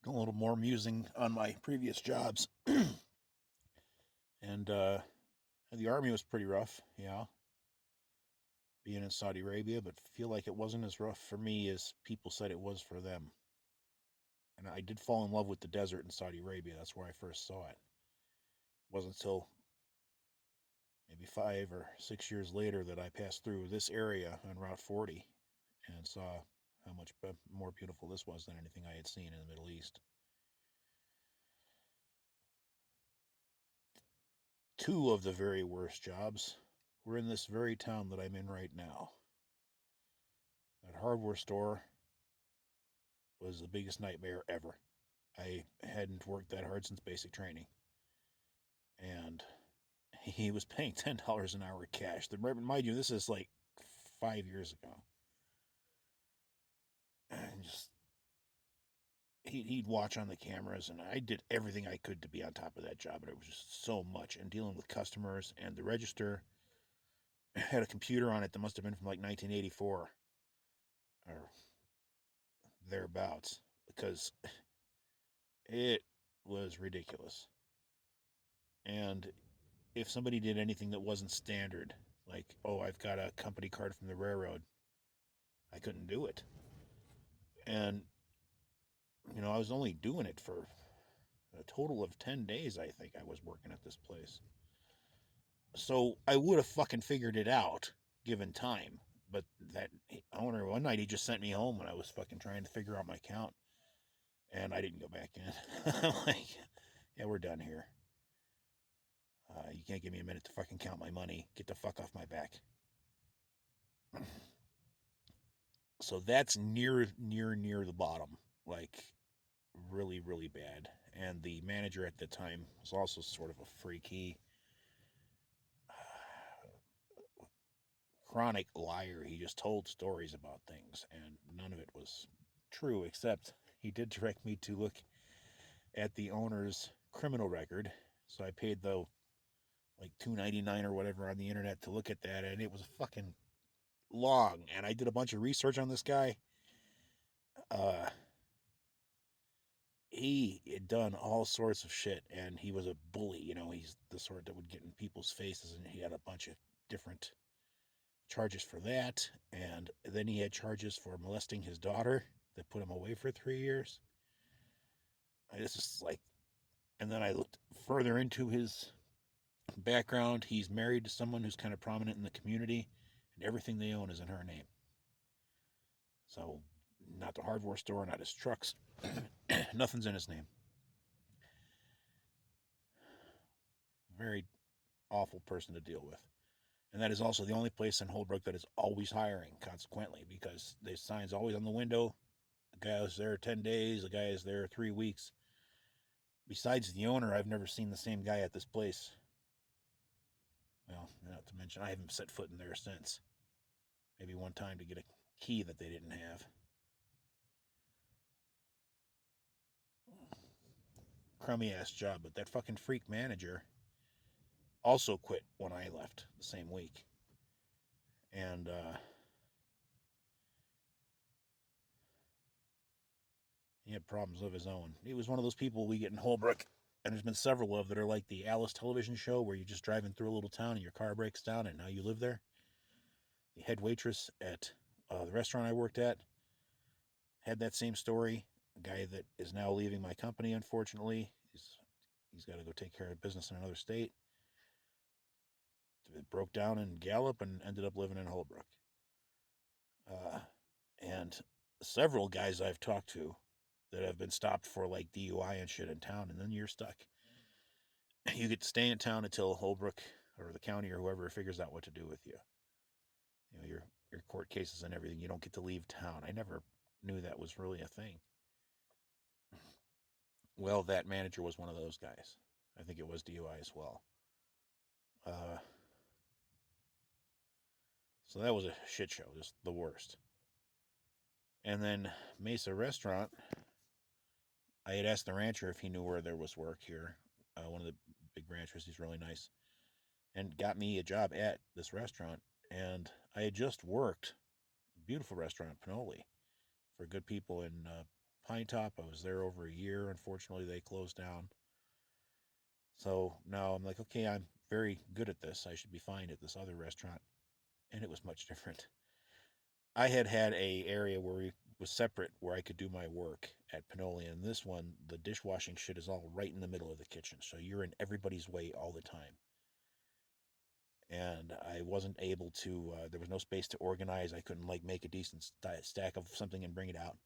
A little more musing on my previous jobs. And the army was pretty rough, yeah, being in Saudi Arabia, but feel like it wasn't as rough for me as people said it was for them. And I did fall in love with the desert in Saudi Arabia. That's where I first saw it. It wasn't until maybe 5 or 6 years later that I passed through this area on Route 40 and saw how much more beautiful this was than anything I had seen in the Middle East. Two of the very worst jobs were in this very town that I'm in right now. That hardware store was the biggest nightmare ever. I hadn't worked that hard since basic training. And he was paying $10 an hour cash. Mind you, this is like 5 years ago. And just he'd watch on the cameras, and I did everything I could to be on top of that job, but it was just so much. And dealing with customers, and the register had a computer on it that must have been from like 1984 or thereabouts, because it was ridiculous. And if somebody did anything that wasn't standard, like, oh, I've got a company card from the railroad, I couldn't do it. And, I was only doing it for a total of 10 days, I think I was working at this place. So I would have fucking figured it out given time. But that owner, one night he just sent me home when I was fucking trying to figure out my count. And I didn't go back in. I'm like, yeah, we're done here. You can't give me a minute to fucking count my money. Get the fuck off my back. So that's near the bottom. Like, really, really bad. And the manager at the time was also sort of a freak. He, chronic liar. He just told stories about things, and none of it was true, except he did direct me to look at the owner's criminal record. So I paid the like $2.99 or whatever on the internet to look at that, and it was fucking long. And I did a bunch of research on this guy. Uh, he had done all sorts of shit, and he was a bully. He's the sort that would get in people's faces, and he had a bunch of different charges for that. And then he had charges for molesting his daughter that put him away for 3 years. I just like, and then I looked further into his background. He's married to someone who's kind of prominent in the community, and everything they own is in her name. So, not the hardware store, not his trucks, nothing's in his name. Very awful person to deal with. And that is also the only place in Holbrook that is always hiring, consequently, because the sign's always on the window. The guy is there 10 days, the guy is there 3 weeks. Besides the owner, I've never seen the same guy at this place. Well, not to mention, I haven't set foot in there since. Maybe one time to get a key that they didn't have. Crummy ass job, but that fucking freak manager also quit when I left the same week. And he had problems of his own. He was one of those people we get in Holbrook, and there's been several of that are like the Alice television show where you're just driving through a little town and your car breaks down and now you live there. The head waitress at the restaurant I worked at had that same story. A guy that is now leaving my company, unfortunately. He's got to go take care of business in another state. It broke down in Gallup and ended up living in Holbrook. And several guys I've talked to that have been stopped for like DUI and shit in town, and then you're stuck. You get to stay in town until Holbrook or the county or whoever figures out what to do with you. Your court cases and everything. You don't get to leave town. I never knew that was really a thing. Well, that manager was one of those guys. I think it was DUI as well. So that was a shit show, just the worst. And then Mesa Restaurant, I had asked the rancher if he knew where there was work here. One of the big ranchers, he's really nice, and got me a job at this restaurant. And I had just worked a beautiful restaurant, Pinoli, for good people in Pine Top. I was there over a year. Unfortunately, they closed down. So now I'm like, okay, I'm very good at this. I should be fine at this other restaurant. And it was much different. I had had a area where we was separate where I could do my work at Pinoli, and this one, the dishwashing shit is all right in the middle of the kitchen, so you're in everybody's way all the time. And I wasn't able to. There was no space to organize. I couldn't like make a decent stack of something and bring it out.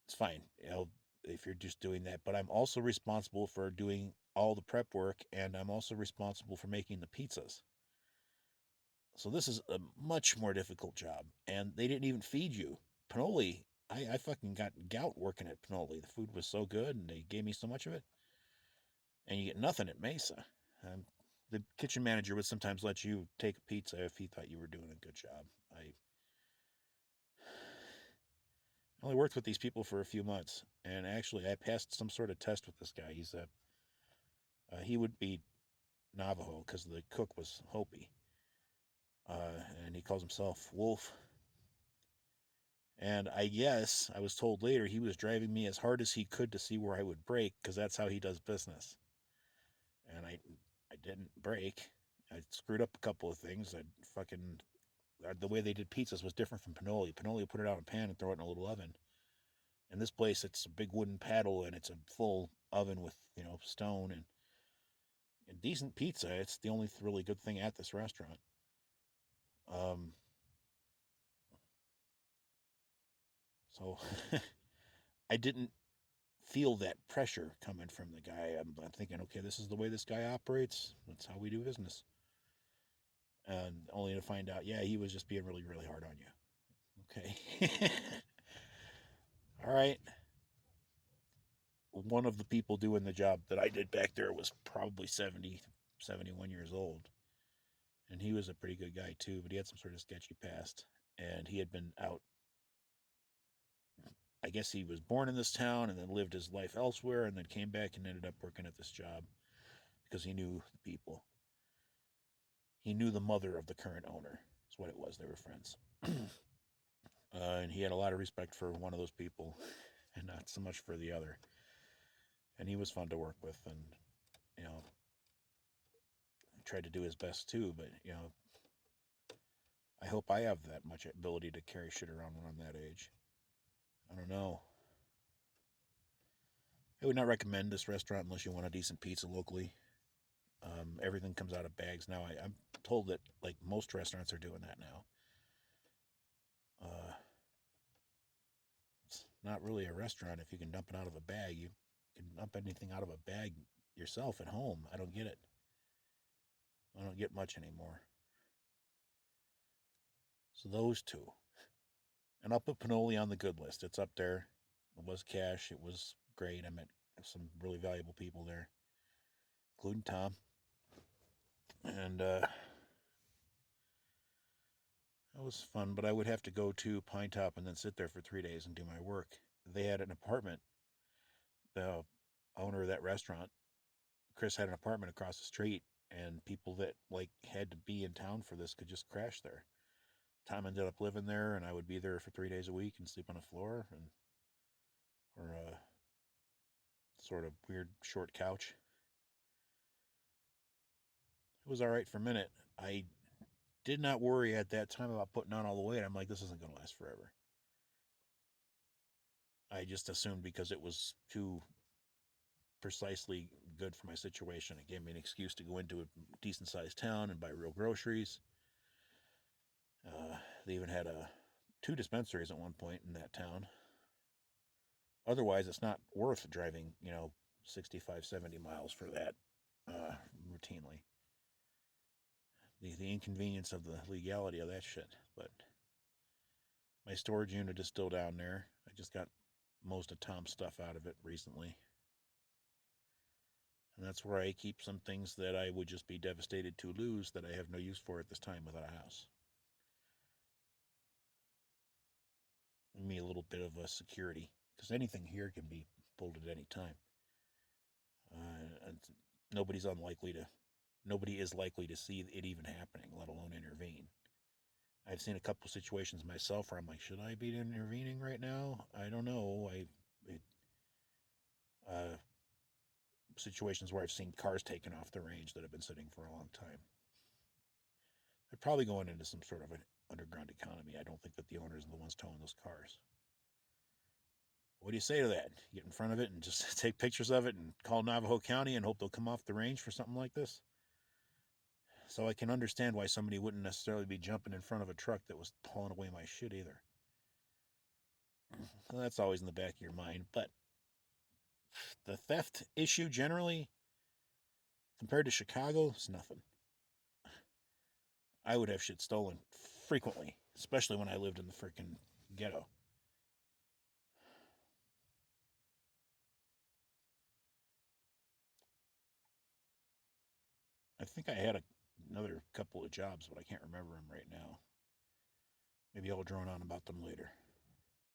It's fine, if you're just doing that. But I'm also responsible for doing all the prep work, and I'm also responsible for making the pizzas. So this is a much more difficult job, and they didn't even feed you. Pinoli, I fucking got gout working at Pinoli. The food was so good, and they gave me so much of it, and you get nothing at Mesa. The kitchen manager would sometimes let you take a pizza if he thought you were doing a good job. I only worked with these people for a few months, and actually I passed some sort of test with this guy. He would be Navajo because the cook was Hopi, and he calls himself Wolf. And I guess I was told later he was driving me as hard as he could to see where I would break because that's how he does business. And I didn't break. I screwed up a couple of things. I fucking the way they did pizzas was different from Pinoli. Pinoli would put it out in a pan and throw it in a little oven. In this place, it's a big wooden paddle and it's a full oven with stone and decent pizza. It's the only really good thing at this restaurant. Um, so I didn't feel that pressure coming from the guy. I'm thinking, okay, this is the way this guy operates. That's how we do business. And only to find out, yeah, he was just being really, really hard on you. Okay. All right. One of the people doing the job that I did back there was probably 70, 71 years old. And he was a pretty good guy too, but he had some sort of sketchy past. And he had been out. I guess he was born in this town and then lived his life elsewhere and then came back and ended up working at this job because he knew the people. He knew the mother of the current owner. That's what it was. They were friends. And he had a lot of respect for one of those people and not so much for the other. And he was fun to work with and, you know, tried to do his best too. But, I hope I have that much ability to carry shit around when I'm that age. I don't know. I would not recommend this restaurant unless you want a decent pizza locally. Everything comes out of bags now. I'm told that like most restaurants are doing that now. Uh, it's not really a restaurant if you can dump it out of a bag. You can dump anything out of a bag yourself at home. I don't get it. I don't get much anymore. So those two, and I'll put Pinoli on the good list. It's up there. It was cash. It was great. I met some really valuable people there, including Tom. And that was fun, but I would have to go to Pine Top and then sit there for 3 days and do my work. They had an apartment. The owner of that restaurant, Chris, had an apartment across the street, and people that like had to be in town for this could just crash there. Tom ended up living there, and I would be there for 3 days a week and sleep on the floor and or a sort of weird short couch. It was all right for a minute. I did not worry at that time about putting on all the weight. I'm like, this isn't going to last forever. I just assumed because it was too precisely good for my situation. It gave me an excuse to go into a decent sized town and buy real groceries. They even had two dispensaries at one point in that town. Otherwise, it's not worth driving, 65, 70 miles for that routinely. The inconvenience of the legality of that shit. But my storage unit is still down there. I just got most of Tom's stuff out of it recently. And that's where I keep some things that I would just be devastated to lose that I have no use for at this time without a house. Give me a little bit of a security because anything here can be pulled at any time. And nobody is likely to see it even happening, let alone intervene. I've seen a couple situations myself where I'm like, should I be intervening right now? I don't know. Uh, Situations where I've seen cars taken off the range that have been sitting for a long time. They're probably going into some sort of an underground economy. I don't think that the owners are the ones towing those cars. What do you say to that? Get in front of it and just take pictures of it and call Navajo County and hope they'll come off the range for something like this? So I can understand why somebody wouldn't necessarily be jumping in front of a truck that was hauling away my shit either. Well, that's always in the back of your mind. But the theft issue generally, compared to Chicago, is nothing. I would have shit stolen frequently, especially when I lived in the freaking ghetto. I think I had another couple of jobs, but I can't remember them right now. Maybe I'll drone on about them later.